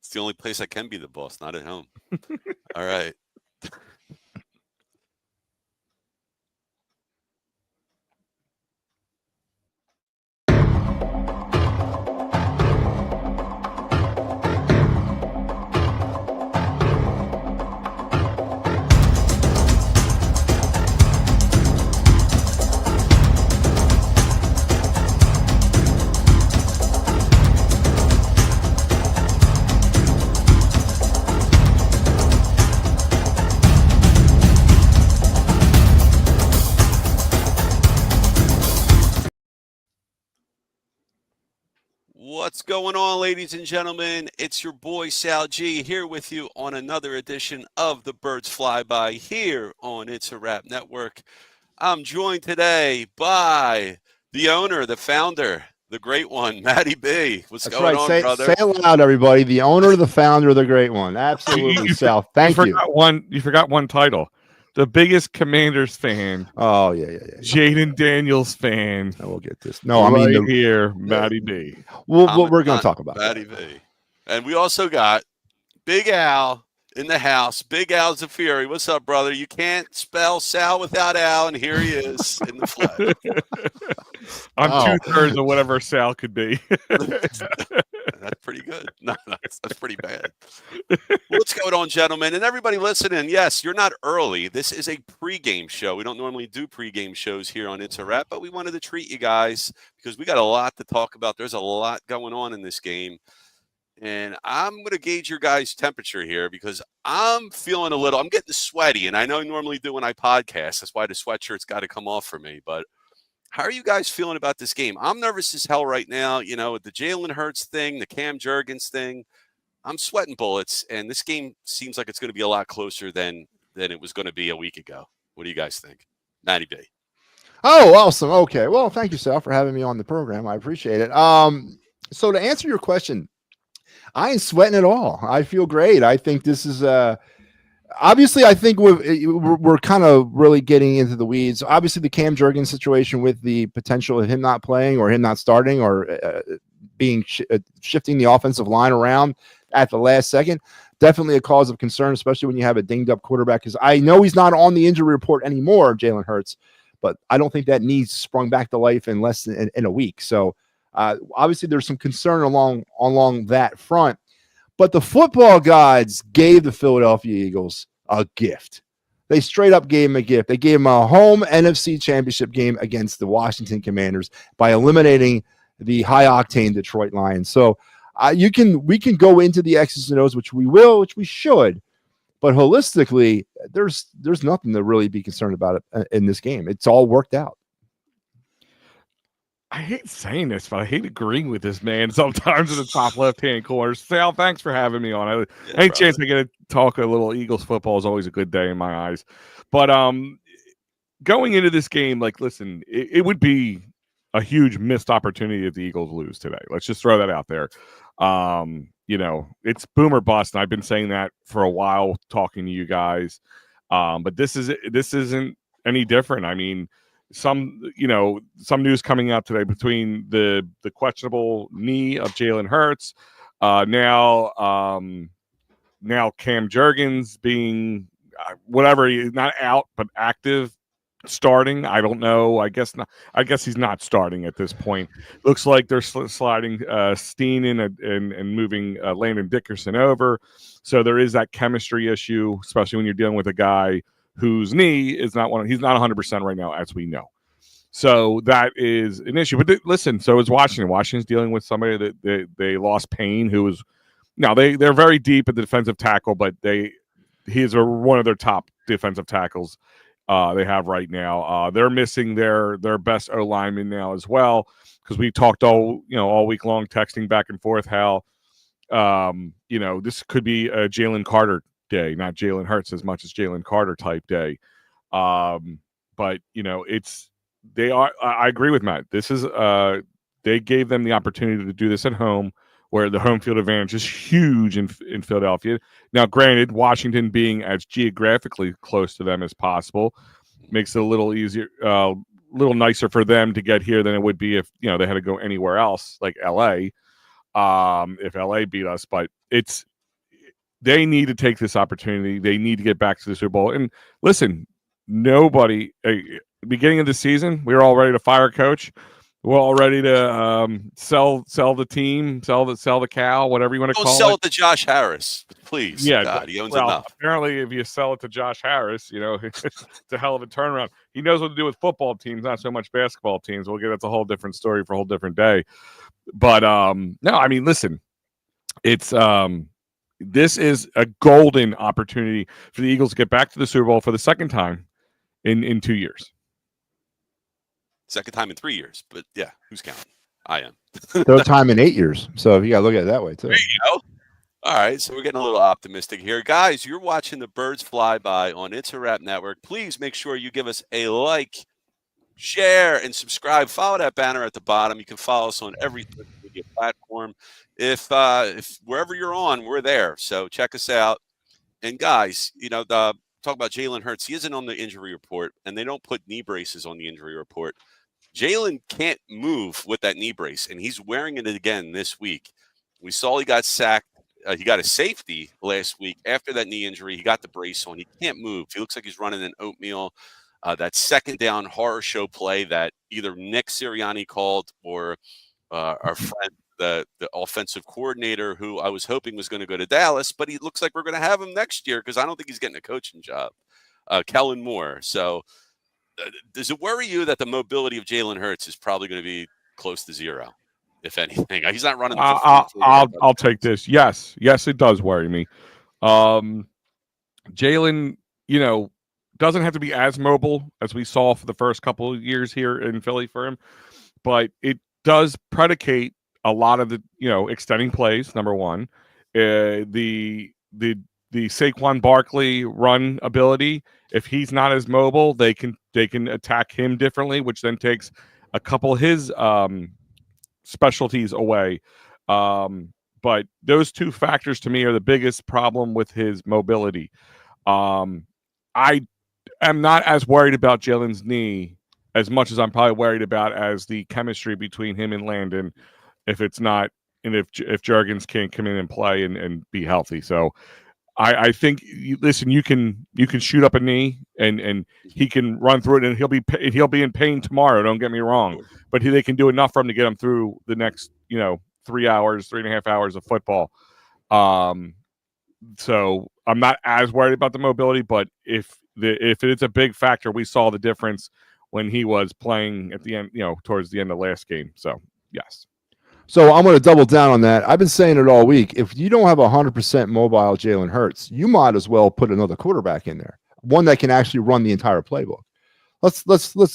It's the only place I can be the boss, not at home. All right. What's going on, ladies and gentlemen? It's your boy Sal G here with you on another edition of the Birds Flyby here on It's a Wrap Network. I'm joined today by the owner, the founder, the great one, Matty B. What's That's going right. on, brother? Say it loud, everybody. The owner, the founder, the great one. Absolutely, Sal. Thank you. You forgot one title. The biggest Commanders fan. Oh, yeah. Jaden Daniels fan. We'll get this. No, I mean here, Matty B. We're going to talk about Matty B. And we also got Big Al in the house. Big Al Zafiri. What's up, brother? You can't spell Sal without Al, and here he is in the flesh. I'm 2/3 of whatever Sal could be. That's pretty good. No, that's pretty bad. What's going on, gentlemen? And everybody listening, yes, you're not early. This is a pregame show. We don't normally do pregame shows here on It's a Wrap, but we wanted to treat you guys because we got a lot to talk about. There's a lot going on in this game. And I'm going to gauge your guys' temperature here because I'm feeling I'm getting sweaty. And I know I normally do when I podcast. That's why the sweatshirt's got to come off for me. But how are you guys feeling about this game? I'm nervous as hell right now. You know, the Jalen Hurts thing, the Cam Jurgens thing. I'm sweating bullets. And this game seems like it's going to be a lot closer than it was going to be a week ago. What do you guys think? Matty B. Oh, awesome. Okay. Well, thank you, Sal, for having me on the program. I appreciate it. So to answer your question, I ain't sweating at all. I feel great. I think this is obviously, I think we're kind of really getting into the weeds. Obviously, the Cam Jurgens situation with the potential of him not playing or him not starting or shifting the offensive line around at the last second, definitely a cause of concern, especially when you have a dinged up quarterback. Because I know he's not on the injury report anymore, Jalen Hurts, but I don't think that knee sprung back to life in less than in a week. So obviously, there's some concern along that front. But the football gods gave the Philadelphia Eagles a gift. They straight up gave him a gift. They gave him a home NFC championship game against the Washington Commanders by eliminating the high-octane Detroit Lions. So we can go into the X's and O's, which we will, which we should. But holistically, there's nothing to really be concerned about in this game. It's all worked out. I hate saying this, but I hate agreeing with this man sometimes in the top left-hand corner. Sal, thanks for having me on. Any chance I get to talk a little Eagles football is always a good day in my eyes. But going into this game, listen, it would be a huge missed opportunity if the Eagles lose today. Let's just throw that out there. It's boom or bust, and I've been saying that for a while, talking to you guys. But this isn't any different. I mean, some news coming out today between the questionable knee of Jalen Hurts, now Cam Jurgens being whatever, he's not out but active, starting. I don't know. I guess not. I guess he's not starting at this point. Looks like they're sliding Steen in and moving Landon Dickerson over. So there is that chemistry issue, especially when you're dealing with a guy whose knee is he's not 100% right now, as we know. So that is an issue. But listen, so is Washington. Washington's dealing with somebody that they lost Payne, who is now they're very deep at the defensive tackle, but he's one of their top defensive tackles they have right now. They're missing their best O lineman now as well, because we talked all week long, texting back and forth how this could be a Jalen Carter day, not Jalen Hurts as much as Jalen Carter type day. But I agree with Matt. This is they gave them the opportunity to do this at home, where the home field advantage is huge in Philadelphia. Now, granted, Washington being as geographically close to them as possible makes it a little easier, little nicer for them to get here than it would be if they had to go anywhere else, like LA. If LA beat us, but it's they need to take this opportunity. They need to get back to the Super Bowl. And listen, nobody, beginning of the season, we were all ready to fire coach. We're all ready to sell the team, sell the cow, whatever you want to call it. Don't sell it to Josh Harris, please. Yeah, God, he owns well, enough. apparently, if you sell it to Josh Harris, it's a hell of a turnaround. He knows what to do with football teams, not so much basketball teams. That's a whole different story for a whole different day. But no, I mean, listen, it's this is a golden opportunity for the Eagles to get back to the Super Bowl for the second time in 2 years. Second time in 3 years, but yeah, who's counting? I am. Third time in 8 years. So you got to look at it that way too. There you go. All right, so we're getting a little optimistic here. Guys, you're watching the Birds Fly By on It's a Wrap Network. Please make sure you give us a like, share, and subscribe. Follow that banner at the bottom. You can follow us on every social media platform. If wherever you're on, we're there. So check us out. And guys, talk about Jalen Hurts. He isn't on the injury report, and they don't put knee braces on the injury report. Jalen can't move with that knee brace, and he's wearing it again this week. We saw he got sacked. He got a safety last week after that knee injury. He got the brace on. He can't move. He looks like he's running an oatmeal. That second down horror show play that either Nick Sirianni called or our friend, the offensive coordinator, who I was hoping was going to go to Dallas, but he looks like we're going to have him next year because I don't think he's getting a coaching job. Kellen Moore. So does it worry you that the mobility of Jalen Hurts is probably going to be close to zero, if anything? He's not running. I'll take this. Yes, it does worry me. Jalen, doesn't have to be as mobile as we saw for the first couple of years here in Philly for him, but it does predicate a lot of the extending plays. Number one, the Saquon Barkley run ability. If he's not as mobile, they can attack him differently, which then takes a couple of his specialties away. But those two factors to me are the biggest problem with his mobility. I am not as worried about Jalen's knee as much as I'm probably worried about as the chemistry between him and Landon. If it's not, and if Jurgens can't come in and play and be healthy, so. I think. Listen, you can shoot up a knee and he can run through it and he'll be in pain tomorrow. Don't get me wrong, but they can do enough for him to get him through the next 3.5 hours of football. So I'm not as worried about the mobility, but if it's a big factor, we saw the difference when he was playing at the end, towards the end of last game. So yes. So I'm going to double down on that. I've been saying it all week. If you don't have 100% mobile Jalen Hurts, you might as well put another quarterback in there, one that can actually run the entire playbook. Let's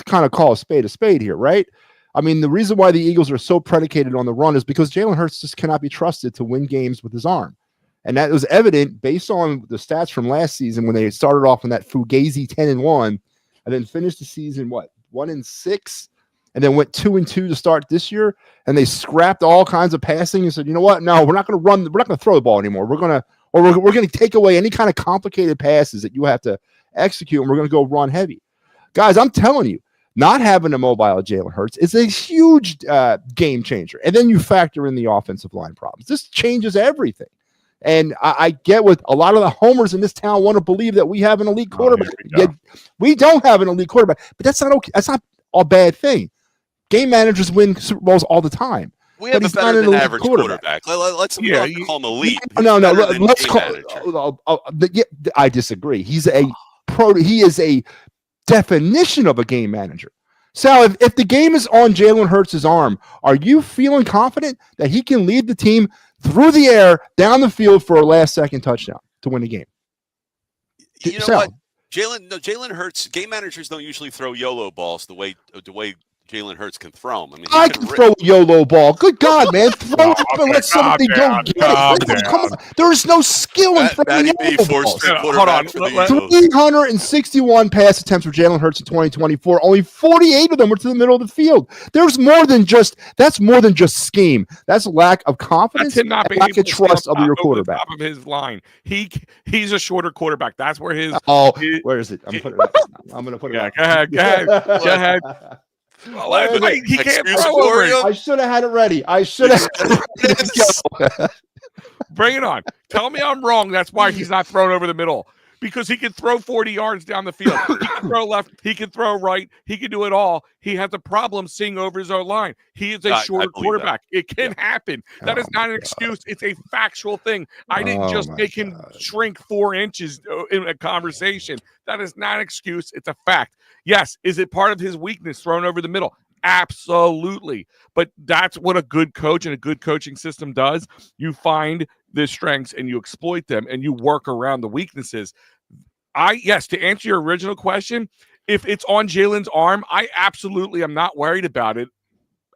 kind of call a spade here, right? I mean, the reason why the Eagles are so predicated on the run is because Jalen Hurts just cannot be trusted to win games with his arm. And that was evident based on the stats from last season when they started off in that fugazi 10-1 and then finished the season, 1-6? And then went 2-2 to start this year, and they scrapped all kinds of passing and said, "You know what? No, we're not going to run. We're not going to throw the ball anymore. We're going to take away any kind of complicated passes that you have to execute, and we're going to go run heavy." Guys, I'm telling you, not having a mobile Jalen Hurts is a huge game changer. And then you factor in the offensive line problems. This changes everything. And I get what a lot of the homers in this town want to believe that we have an elite quarterback. Yet we don't have an elite quarterback, but that's not okay. That's not a bad thing. Game managers win Super Bowls all the time. We have a better than average quarterback. Let's call him elite. No. Let's call. I disagree. He is a definition of a game manager. Sal, if the game is on Jalen Hurts' arm, are you feeling confident that he can lead the team through the air down the field for a last-second touchdown to win the game? You know what? Jalen Hurts, game managers don't usually throw YOLO balls the way Jalen Hurts can throw them. I mean, I can throw a YOLO ball. Good God, man. Throw it up and let somebody go get it. Come on. There is no skill in throwing YOLO balls. Hold on. 361 pass attempts for Jalen Hurts in 2024. Only 48 of them were to the middle of the field. That's more than just scheme. That's lack of confidence and lack of trust of your quarterback. Top of his line. He's a shorter quarterback. That's where his. Where is it? I'm going to put it up. Go ahead. He can't throw over it. I should have had it ready. Bring it on. Tell me I'm wrong. That's why he's not thrown over the middle. Because he can throw 40 yards down the field. He can throw left. He can throw right. He can do it all. He has a problem seeing over his own line. He is a shorter quarterback. It can happen. That is not an excuse. It's a factual thing. I didn't just make him shrink 4 inches in a conversation. That is not an excuse. It's a fact. Yes. Is it part of his weakness thrown over the middle? Absolutely. But that's what a good coach and a good coaching system does. You find the strengths and you exploit them and you work around the weaknesses. Yes, to answer your original question, if it's on Jalen's arm, I absolutely am not worried about it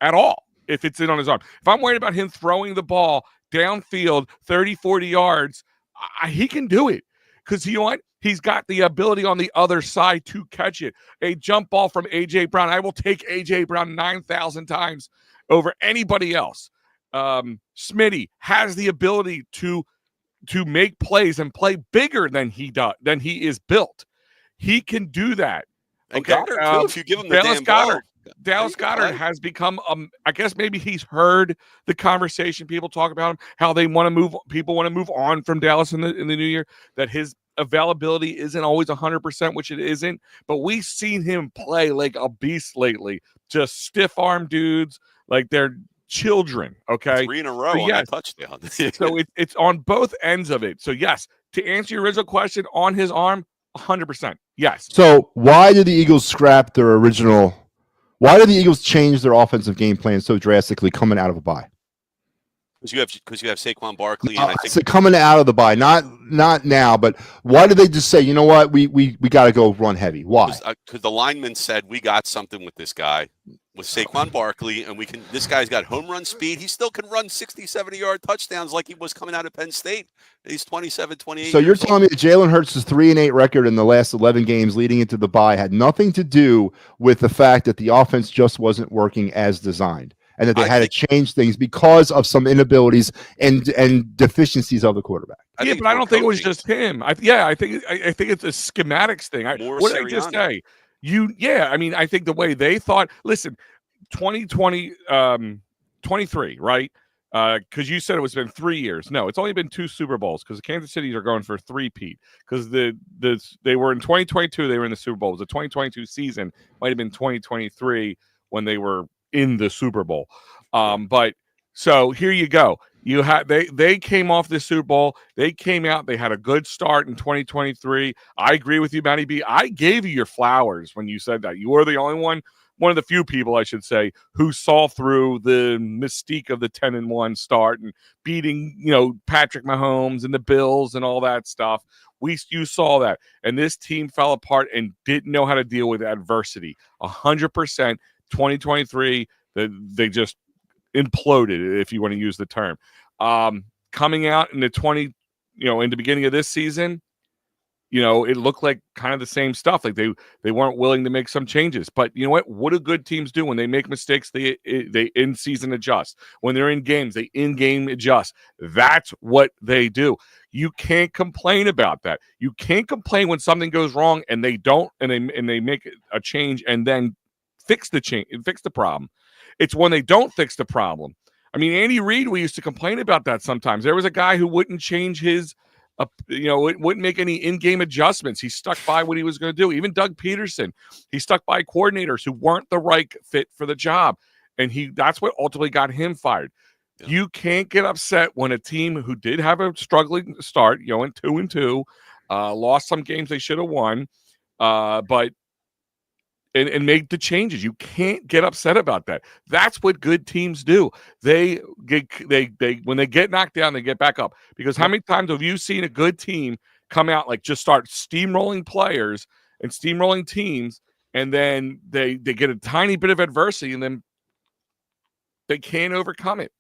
at all. If it's in on his arm, if I'm worried about him throwing the ball downfield 30, 40 yards, he can do it. Because you know what? He's got the ability on the other side to catch it. A jump ball from A.J. Brown. I will take A.J. Brown 9,000 times over anybody else. Smitty has the ability to make plays and play bigger than he is built. He can do that. And Goddard, too, if you give him the damn ball. Dallas Goedert has become, I guess maybe he's heard the conversation people talk about him, how they want to move, people want to move on from Dallas in the new year, that his availability isn't always 100%, which it isn't, but we've seen him play like a beast lately, just stiff arm dudes, like they're children. Okay. 3 in a row on that touchdown. So it's on both ends of it. So yes, to answer your original question, on his arm, 100%. Yes. So why did the Eagles scrap their original? Why did the Eagles change their offensive game plan so drastically coming out of a bye? Because you have Saquon Barkley, and I think so coming out of the bye, not now, but why did they just say, you know what, we got to go run heavy? Why? Because the lineman said we got something with this guy, with Saquon Barkley, and this guy's got home run speed. He still can run 60, 70-yard touchdowns like he was coming out of Penn State. He's 27, 28. So you're telling me that Jalen Hurts' 3-8 record in the last 11 games leading into the bye had nothing to do with the fact that the offense just wasn't working as designed, and that they had to change things because of some inabilities and deficiencies of the quarterback? Yeah, but I don't think it was just him. I think it's a schematics thing. What did I just say? I mean, I think the way they thought, listen, 2020, 23, right? Because you said it's been 3 years. No, it's only been 2 Super Bowls because the Kansas City's are going for 3-peat because they were in 2022, they were in the Super Bowl. It was the 2022 season, might have been 2023 when they were in the Super Bowl. But so here you go. You had they came off the Super Bowl. They came out. They had a good start in 2023. I agree with you, Matty B. I gave you your flowers when you said that. You were the only one of the few people, I should say, who saw through the mystique of the 10-1 start and beating, Patrick Mahomes and the Bills and all that stuff. You saw that, and this team fell apart and didn't know how to deal with adversity. 100%. 2023, they just imploded, if you want to use the term. Coming out in the in the beginning of this season, it looked like kind of the same stuff. Like they weren't willing to make some changes. But you know what do good teams do when they make mistakes? They in season adjust. When they're in games, they in game adjust. That's what they do. You can't complain about that. You can't complain when something goes wrong and they don't, and they make a change and then fix the problem. It's when they don't fix the problem. I mean, Andy Reid, we used to complain about that sometimes. There was a guy who wouldn't change his, wouldn't make any in-game adjustments. He stuck by what he was going to do. Even Doug Peterson, he stuck by coordinators who weren't the right fit for the job. And that's what ultimately got him fired. Yeah. You can't get upset when a team who did have a struggling start, in 2-2, lost some games they should have won, but and make the changes. You can't get upset about that. That's what good teams do. They when they get knocked down, they get back up. Because how many times have you seen a good team come out, like just start steamrolling players and steamrolling teams, and then they get a tiny bit of adversity and then they can't overcome it?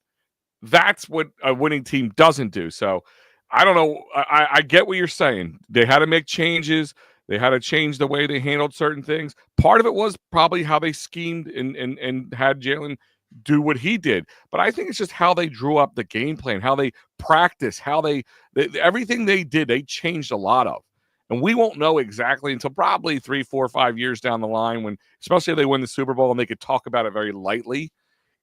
That's what a winning team doesn't do. So I don't know. I get what you're saying. They had to make changes. They had to change the way they handled certain things. Part of it was probably how they schemed and had Jalen do what he did. But I think it's just how they drew up the game plan, how they practiced, how they everything they did, they changed a lot of. And we won't know exactly until probably 3, 4, 5 years down the line when, especially if they win the Super Bowl and they could talk about it very lightly.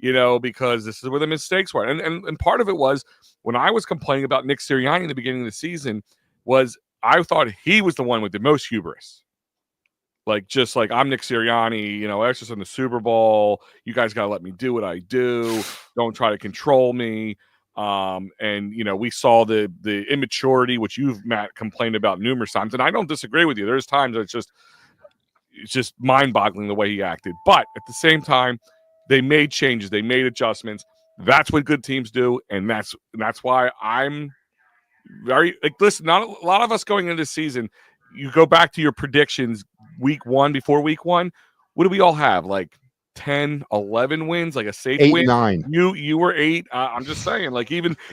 because this is where the mistakes were. And part of it was when I was complaining about Nick Sirianni in the beginning of the season was I thought he was the one with the most hubris. Just like I'm Nick Sirianni, I was just in the Super Bowl. You guys got to let me do what I do. Don't try to control me. And we saw the immaturity, which you've, Matt, complained about numerous times. And I don't disagree with you. There's times that it's just mind-boggling the way he acted. But at the same time, they made changes. They made adjustments. That's what good teams do. And that's why I'm very listen, not a lot of us going into this season, you go back to your predictions before week one. What do we all have? 10, 11 wins, a safe 8, win. 9. You were 8. I'm just saying,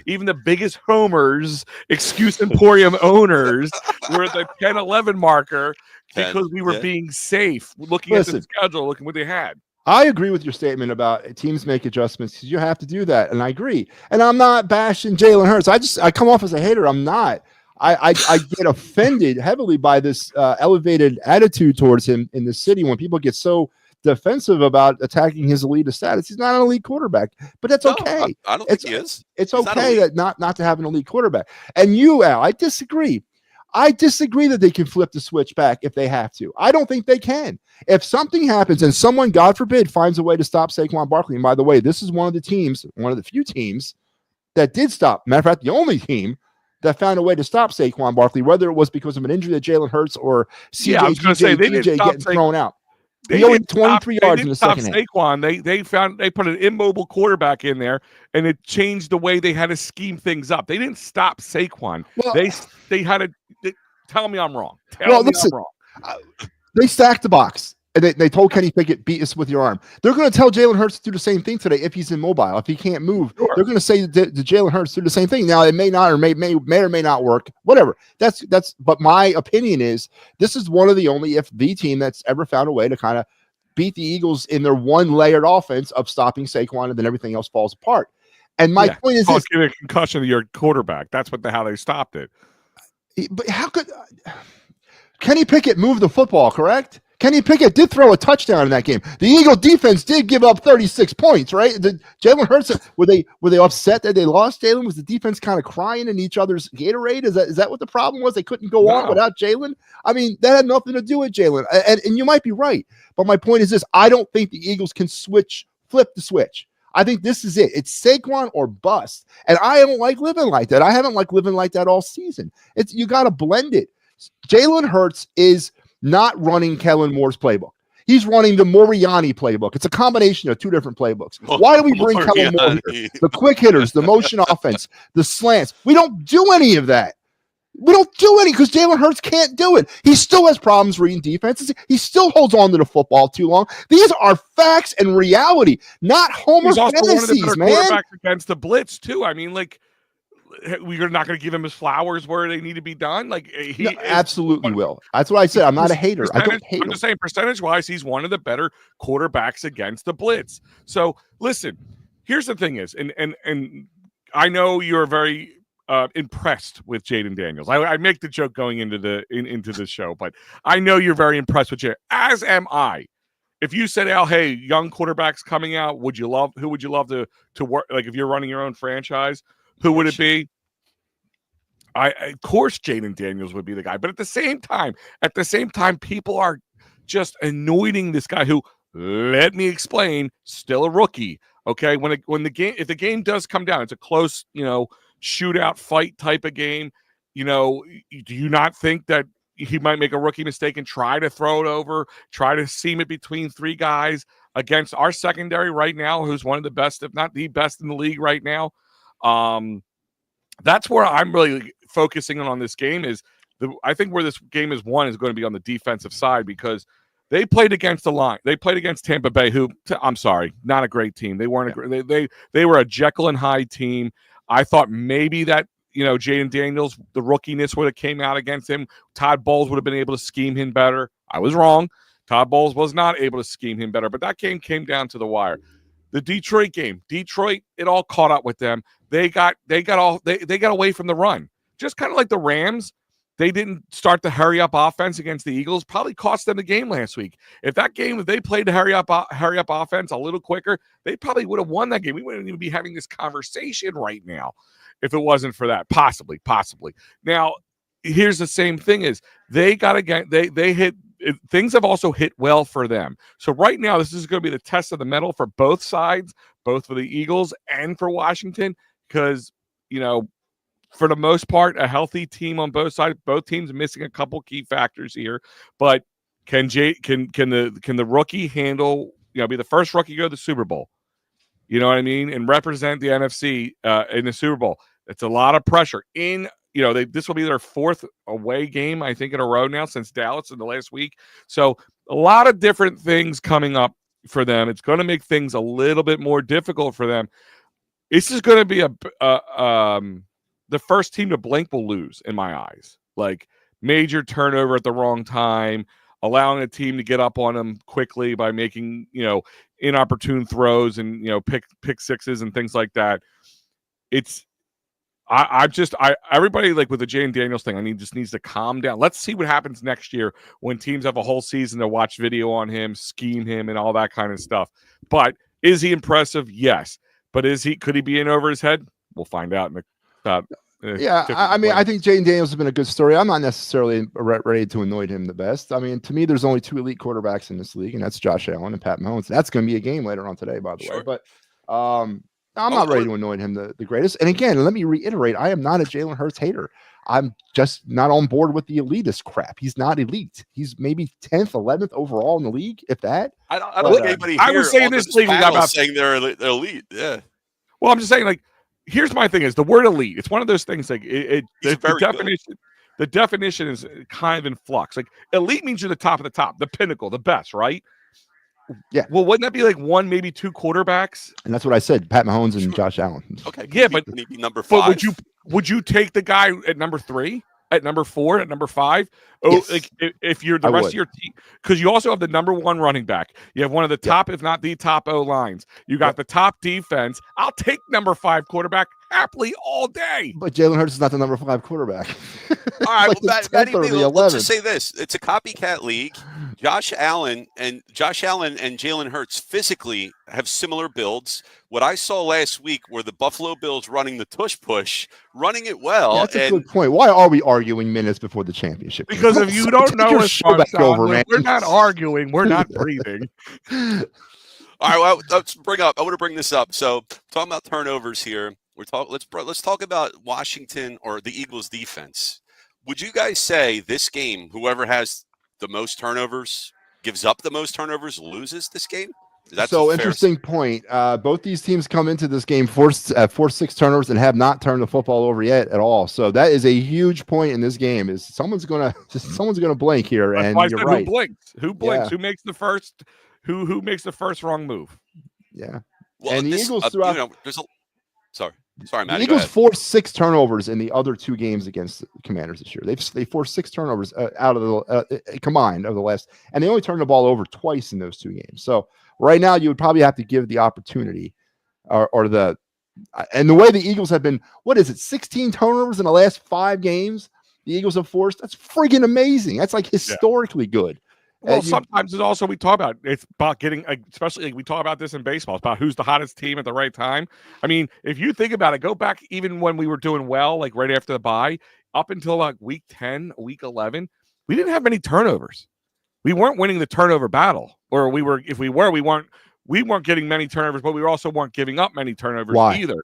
even the biggest homers, excuse emporium owners, were at the 10-11 marker because we were being safe, looking at the schedule, looking what they had. I agree with your statement about teams make adjustments because you have to do that, and I agree. And I'm not bashing Jalen Hurts. I come off as a hater. I'm not. I get offended heavily by this elevated attitude towards him in the city when people get so defensive about attacking his elite status. He's not an elite quarterback, but that's okay. I don't think he is. It's okay that not to have an elite quarterback. And you, Al, I disagree. I disagree that they can flip the switch back if they have to. I don't think they can. If something happens and someone, God forbid, finds a way to stop Saquon Barkley, and by the way, this is one of the few teams that did stop. Matter of fact, the only team that found a way to stop Saquon Barkley, whether it was because of an injury to Jalen Hurts or CJ getting thrown out. He only 23 yards in the second half. Saquon. They put an immobile quarterback in there, and it changed the way they had to scheme things up. They didn't stop Saquon. Well, they had to tell me I'm wrong. I'm wrong. They stacked the box. And they told Kenny Pickett, beat us with your arm. They're going to tell Jalen Hurts to do the same thing today if he's immobile, if he can't move. Sure. They're going to say to Jalen Hurts to do the same thing. Now, it may not or may or may not work. Whatever. But my opinion is this is one of the only, if the team that's ever found a way to kind of beat the Eagles in their one layered offense of stopping Saquon, and then everything else falls apart. And my point is this: give a concussion to your quarterback. That's how they stopped it. But how could Kenny Pickett move the football? Correct. Kenny Pickett did throw a touchdown in that game. The Eagle defense did give up 36 points, right? Jalen Hurts, were they upset that they lost Jalen? Was the defense kind of crying in each other's Gatorade? Is that what the problem was? They couldn't go on without Jalen? I mean, that had nothing to do with Jalen. And you might be right. But my point is this: I don't think the Eagles can flip the switch. I think this is it. It's Saquon or bust. And I don't like living like that. I haven't liked living like that all season. You got to blend it. Jalen Hurts is not running Kellen Moore's playbook. He's running the Moriarty playbook. It's a combination of two different playbooks. Why do we bring Kellen Moore here? The quick hitters, the motion offense, the slants. We don't do any of that. We don't do any because Jalen Hurts can't do it. He still has problems reading defenses. He still holds on to the football too long. These are facts and reality, not homer fantasies, man. Quarterbacks against the blitz too. I mean, we're not going to give him his flowers where they need to be done. Absolutely will. That's what I said. I'm not a hater. I don't hate him. I'm just saying, percentage-wise, he's one of the better quarterbacks against the blitz. So, listen, here's the thing is, and I know you're very impressed with Jayden Daniels. I make the joke going into the show, but I know you're very impressed with Jayden, as am I. If you said, Al, hey, young quarterbacks coming out, who would you love to work? If you're running your own franchise, who would it be? Of course, Jayden Daniels would be the guy. But at the same time, people are just anointing this guy who, let me explain, still a rookie. Okay, if the game does come down, it's a close, shootout fight type of game. Do you not think that he might make a rookie mistake and try to throw it over, try to seam it between three guys against our secondary right now, who's one of the best, if not the best in the league right now? That's where I'm really focusing on this game. I think where this game is won is going to be on the defensive side because they played against the line. They played against Tampa Bay, who I'm sorry, not a great team. They weren't. They were a Jekyll and Hyde team. I thought maybe that Jayden Daniels, the rookiness would have came out against him. Todd Bowles would have been able to scheme him better. I was wrong. Todd Bowles was not able to scheme him better, but that game came down to the wire. The Detroit game, it all caught up with them. They got away from the run, just kind of like the Rams. they didn't start the hurry up offense against the Eagles, probably cost them the game last week. If they played the hurry up offense a little quicker, they probably would have won that game. We wouldn't even be having this conversation right now if it wasn't for that. Possibly. Now, here's the same thing: is they got to get they hit. Things have also hit well for them. So right now, this is going to be the test of the metal for both sides, both for the Eagles and for Washington, because for the most part, a healthy team on both sides. Both teams missing a couple key factors here, but can the rookie handle? Be the first rookie to go to the Super Bowl. You know what I mean, and represent the NFC in the Super Bowl. It's a lot of pressure. This will be their fourth away game, I think, in a row now since Dallas in the last week. So a lot of different things coming up for them. It's going to make things a little bit more difficult for them. This is going to be the first team to blink will lose in my eyes. Like major turnover at the wrong time, allowing a team to get up on them quickly by making, inopportune throws and, pick sixes and things like that. Everybody like with the Jayden Daniels thing, just needs to calm down. Let's see what happens next year when teams have a whole season to watch video on him, scheme him, and all that kind of stuff. But is he impressive? Yes. But could he be in over his head? We'll find out in the I think Jayden Daniels has been a good story. I'm not necessarily ready to anoint him the best. I mean, to me, there's only two elite quarterbacks in this league, and that's Josh Allen and Pat Mahomes. That's going to be a game later on today, by the way. But I'm not ready to anoint him the greatest. And again, let me reiterate, I am not a Jalen Hurts hater. I'm just not on board with the elitist crap. He's not elite. He's maybe 10th, 11th overall in the league, if that. I don't think anybody here I was saying this league about saying they're elite. Yeah. Well, I'm just saying, like, here's my thing: is the word elite. It's one of those things like the definition. The definition is kind of in flux. Like elite means you're the top of the top, the pinnacle, the best, right? Yeah. Well, wouldn't that be like one, maybe two quarterbacks? And that's what I said: Pat Mahomes and Josh Allen. Okay. But number 5. But would you take the guy at number 3? At number 4, at number 5, yes. Like if you're the rest of your team, because you also have the number 1 running back. You have one of the top, if not the top O lines. You got the top defense. I'll take number 5 quarterback happily all day. But Jalen Hurts is not the number 5 quarterback. All right, like let's just say this: it's a copycat league. Josh Allen and Jalen Hurts physically have similar builds. What I saw last week were the Buffalo Bills running the tush push, running it well. That's a good point. Why are we arguing minutes before the championship? Because if you don't know us, we're not arguing. We're not breathing. All right, well, I want to bring this up. So, talking about turnovers here, let's talk about Washington or the Eagles defense. Would you guys say this game, whoever has the most turnovers, gives up the most turnovers, loses this game? That's so interesting point. Both these teams come into this game forced 6 turnovers and have not turned the football over yet at all. So that is a huge point in this game. Is someone's gonna blink here? That's and why you're right. Who blinks? Yeah. Who makes the first? Who makes the first wrong move? Yeah. Well, and the Eagles throughout. Sorry, Matt. The Eagles forced 6 turnovers in the other 2 games against the Commanders this year. They forced 6 turnovers out of the combined of the last, and they only turned the ball over twice in those 2 games. So right now, you would probably have to give the opportunity, and the way the Eagles have been, 16 turnovers in the last 5 games the Eagles have forced? That's friggin' amazing. That's like historically good. Well, sometimes it's also it's about getting, especially like we talk about this in baseball. It's about who's the hottest team at the right time. I mean, if you think about it, go back even when we were doing well, like right after the bye, up until like week 10, week 11, we didn't have many turnovers. We weren't winning the turnover battle, or we weren't getting many turnovers, but we also weren't giving up many turnovers either.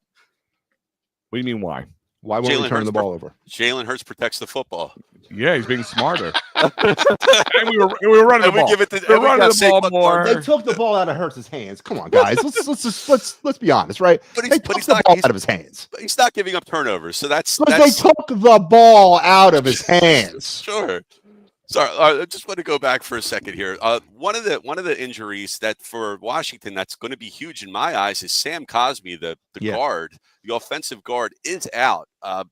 What do you mean why? Why won't we turn the ball over? Jalen Hurts protects the football. Yeah, he's being smarter. And we were running the ball. We're running the ball more. They took the ball out of Hurts' hands. Come on, guys. Let's be honest, right? But they took the ball out of his hands. But he's not giving up turnovers, so that's. They took the ball out of his hands. Sure. Sorry, I just want to go back for a second here. One of the injuries that for Washington that's going to be huge in my eyes is Sam Cosmi, the guard, the offensive guard is out.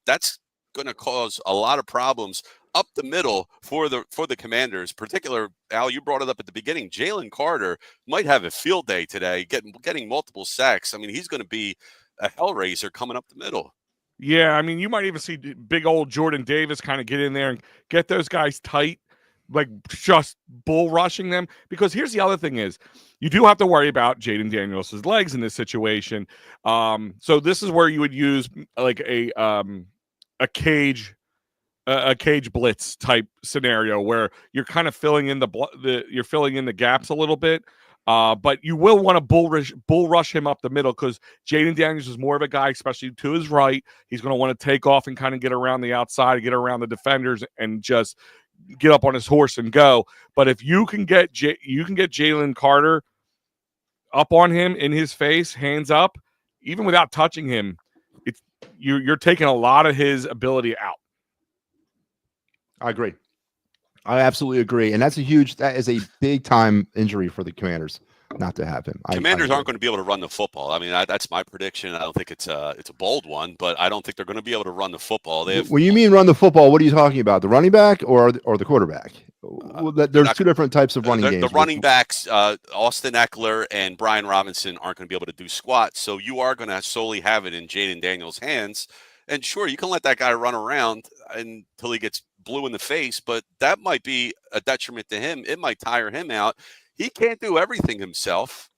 That's going to cause a lot of problems up the middle for the Commanders. Particular, Al, you brought it up at the beginning. Jalen Carter might have a field day today, getting multiple sacks. I mean, he's going to be a hellraiser coming up the middle. Yeah, I mean, you might even see big old Jordan Davis kind of get in there and get those guys tight, like just bull rushing them. Because here's the other thing is, you do have to worry about Jaden Daniels' legs in this situation. So this is where you would use like a cage blitz type scenario where you're kind of filling in you're filling in the gaps a little bit. But you will want to bull rush him up the middle because Jaden Daniels is more of a guy, especially to his right. He's going to want to take off and kind of get around the outside, get around the defenders, and just get up on his horse and go. But if you can get Jalen Carter up on him in his face, hands up, even without touching him, you're taking a lot of his ability out. I agree. I absolutely agree. And that is a big time injury for the Commanders not to have him. Commanders aren't going to be able to run the football. I mean, that's my prediction. I don't think it's a bold one, but I don't think they're going to be able to run the football. When you mean run the football, what are you talking about? The running back or the quarterback? There's two different types of running games. The running backs, Austin Eckler and Brian Robinson, aren't going to be able to do squat. So you are going to solely have it in Jaden Daniels' hands. And sure, you can let that guy run around until he gets blue in the face, but that might be a detriment to him. It might tire him out. He can't do everything himself.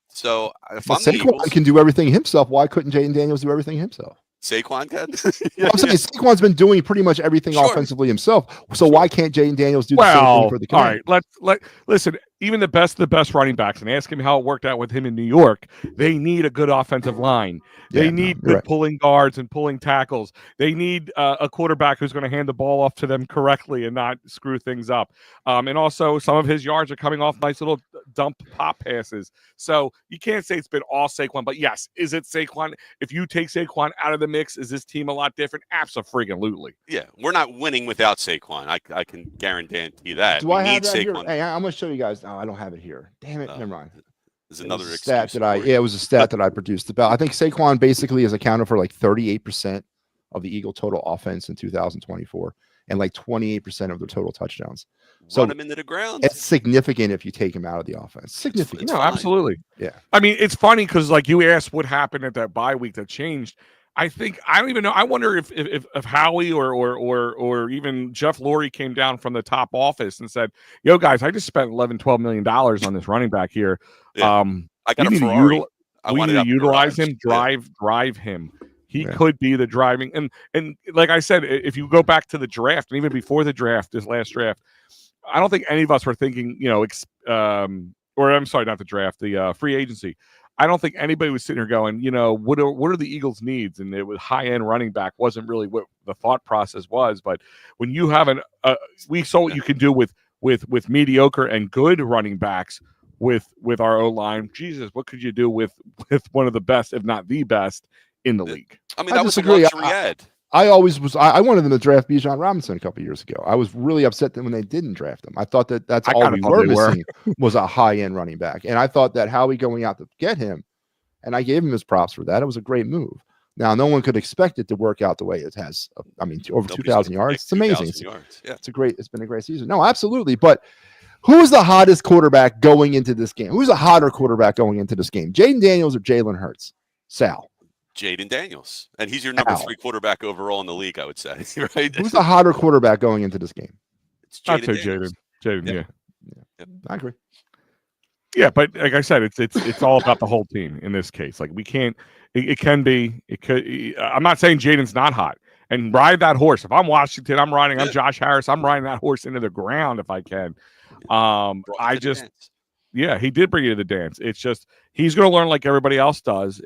So if Saquon can do everything himself, why couldn't Jaden Daniels do everything himself? Saquon can. I'm saying Saquon's been doing pretty much everything offensively himself. So why can't Jaden Daniels do the same thing for the Commanders? All right, listen. Even the best running backs, and ask him how it worked out with him in New York. They need a good offensive line. They need good pulling guards and pulling tackles. They need a quarterback who's going to hand the ball off to them correctly and not screw things up. And also, some of his yards are coming off nice little dump pop passes. So you can't say it's been all Saquon. But yes, is it Saquon? If you take Saquon out of the mix, is this team a lot different? Absolutely. Yeah, we're not winning without Saquon. I can guarantee that. Do I have that here? Hey, I'm going to show you guys. I don't have it here. Damn it! Never mind. There's another stat that it was a stat that I produced about. I think Saquon basically has accounted for like 38% of the Eagle total offense in 2024, and like 28% of their total touchdowns. So run him into the ground. It's significant if you take him out of the offense. Significant. No, absolutely. Yeah. I mean, it's funny because like you asked what happened at that bye week that changed. I don't even know. I wonder if Howie or even Jeff Lurie came down from the top office and said, "Yo, guys, I just spent $11-12 million on this running back here. Yeah. I got a Ferrari. We need to utilize him, drive him. He could be the driving." And like I said, if you go back to the draft and even before the draft, this last draft, I don't think any of us were thinking, or I'm sorry, not the draft, the free agency. I don't think anybody was sitting here going, what are the Eagles' needs? And it was high-end running back wasn't really what the thought process was. But when you have we saw what you can do with mediocre and good running backs with our O-line. Jesus, what could you do with one of the best, if not the best, in the league? I mean, that was a luxury ad. I wanted them to draft Bijan Robinson a couple of years ago. I was really upset that when they didn't draft him. I thought that's all we were missing was a high-end running back. And I thought that Howie going out to get him, and I gave him his props for that. It was a great move. Now, no one could expect it to work out the way it has. I mean, over 2,000 yards. It's amazing. It's been a great season. No, absolutely. But who's the hottest quarterback going into this game? Who's a hotter quarterback going into this game? Jaden Daniels or Jalen Hurts? Sal. Jaden Daniels, and he's your number 3 quarterback overall in the league, I would say. Right? Who's the hotter quarterback going into this game? It's Jaden. Yeah. I agree. Yeah, but like I said, it's all about the whole team in this case. Like we can't. It could. I'm not saying Jaden's not hot. And ride that horse. If I'm Washington, I'm riding. I'm Josh Harris. I'm riding that horse into the ground if I can. He did bring you to the dance. It's just he's going to learn like everybody else does.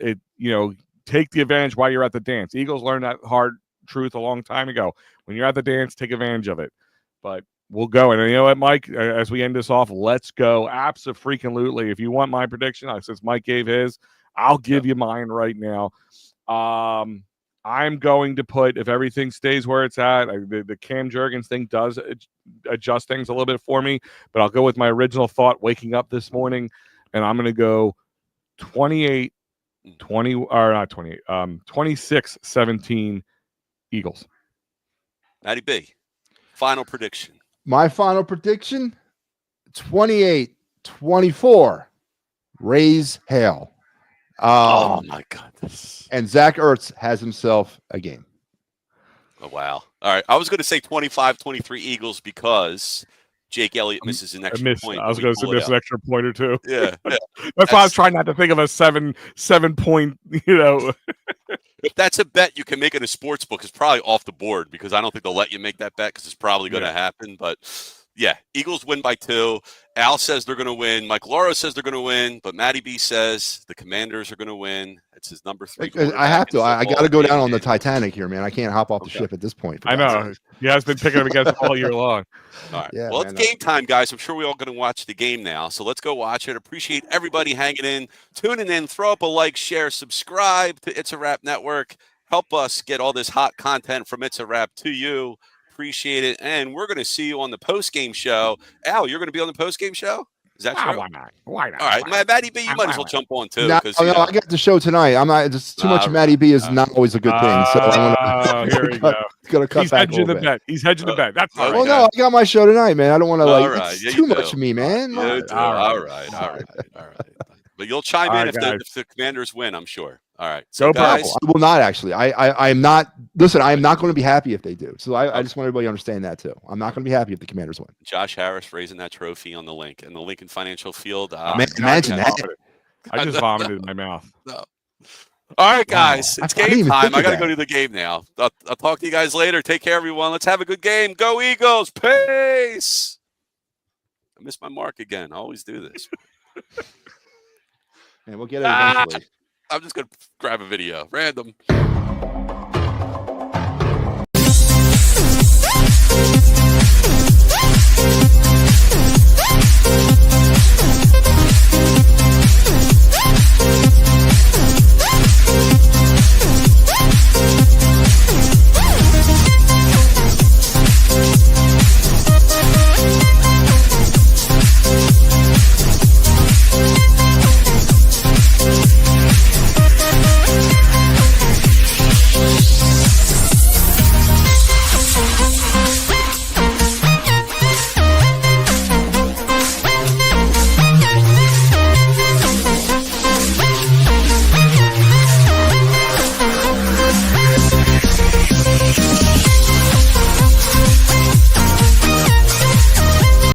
Take the advantage while you're at the dance. Eagles learned that hard truth a long time ago. When you're at the dance, take advantage of it. But we'll go. And you know what, Mike, as we end this off, let's go. Abso-freaking-lutely. If you want my prediction, since Mike gave his, I'll give you mine right now. I'm going to put, if everything stays where it's at, the Cam Jurgens thing does adjust things a little bit for me, but I'll go with my original thought waking up this morning, and I'm going to go 26-17 Eagles. Matty B, final prediction. My final prediction, 28-24, Raise Hell. Oh my goodness. And Zach Ertz has himself a game. Oh, wow. All right. I was going to say 25-23 Eagles because Jake Elliott misses an extra point. I was going to miss an extra point or two. Yeah. That's why I was trying not to think of a seven point, If that's a bet you can make in a sports book, it's probably off the board because I don't think they'll let you make that bet because it's probably going to happen. But yeah, Eagles win by 2. Al says they're going to win. Mike Lauro says they're going to win, but Matty B says the Commanders are going to win. It's his number 3. I have to. I got to go down on the Titanic here, man. I can't hop off the ship at this point. I know. He has been picking them against them all year long. All right. Yeah, well, it's game time, guys. I'm sure we're all going to watch the game now. So let's go watch it. Appreciate everybody hanging in, tuning in. Throw up a like, share, subscribe to It's a Wrap Network. Help us get all this hot content from It's a Wrap to you. Appreciate it. And we're going to see you on the post-game show. Al, you're going to be on the post-game show? Is that true? Why not? Why not? All right, Matty B, you might as well jump on too. No, I got the show tonight. I'm not. Just too much Matty B is not always a good thing. So I'm gonna cut He's back hedging the bet. He's hedging the bet. That's all right. Well, no, I got my show tonight, man. I don't want to It's too much of me, man. All right. But you'll chime in if the Commanders win, I'm sure. All right. So guys, I will not actually. I am not. Listen, I am not going to be happy if they do. So I just want everybody to understand that too. I'm not going to be happy if the Commanders win. Josh Harris raising that trophy on the link and the Lincoln Financial Field. Man, imagine that. I just vomited in my mouth. No. All right, guys. It's game time. I got to go to the game now. I'll talk to you guys later. Take care, everyone. Let's have a good game. Go Eagles. Peace. I missed my mark again. I always do this. And we'll get it eventually. I'm just going to grab a video. Random.